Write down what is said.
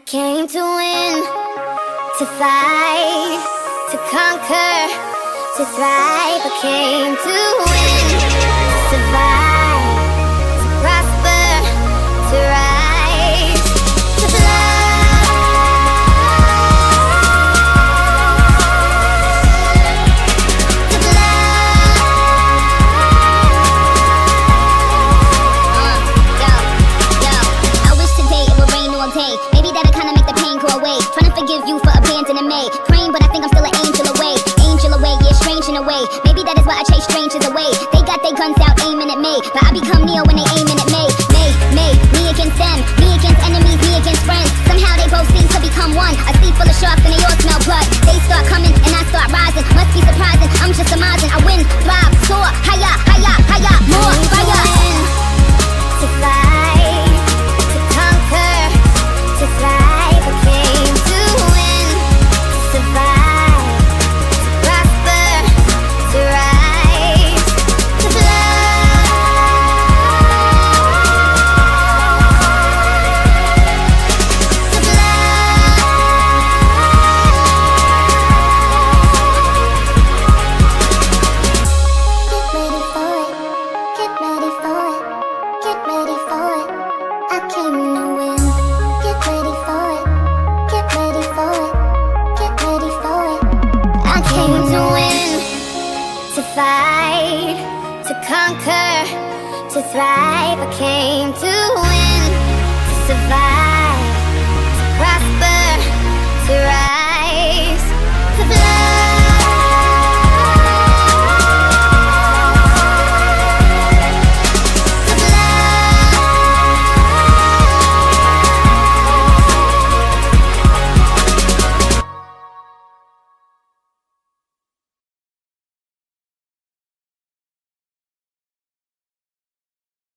came to win, to fight, to conquer, to thrive. I came to win, to survive, to prosper, to rise, to fly. Maybe that'll kinda make the pain go away. Trying to forgive you for abandoning me. Praying, but I think I'm still an angel away. Angel away, yeah, strange in a way. Maybe that is why I chase strangers away. They got their guns out aiming at me, but I become Neo when they aiming at me. Me against them, me against enemies, me against friends. Somehow they both seem to become one. A sea full of sharks and they all smell blood. They start coming and I start rising. Must be surprising, I'm just surmising. I win, thrive, soar, higher, higher, higher, more fire. To fight, to conquer, to thrive. I came to win, to survive, to prosper, to rise, to fly. Get ready for it, get ready for it, get ready for it. I came to win. Get ready for it, get ready for it, get ready for it. I came to win, to fight, to conquer, to thrive. I came to win, to survive.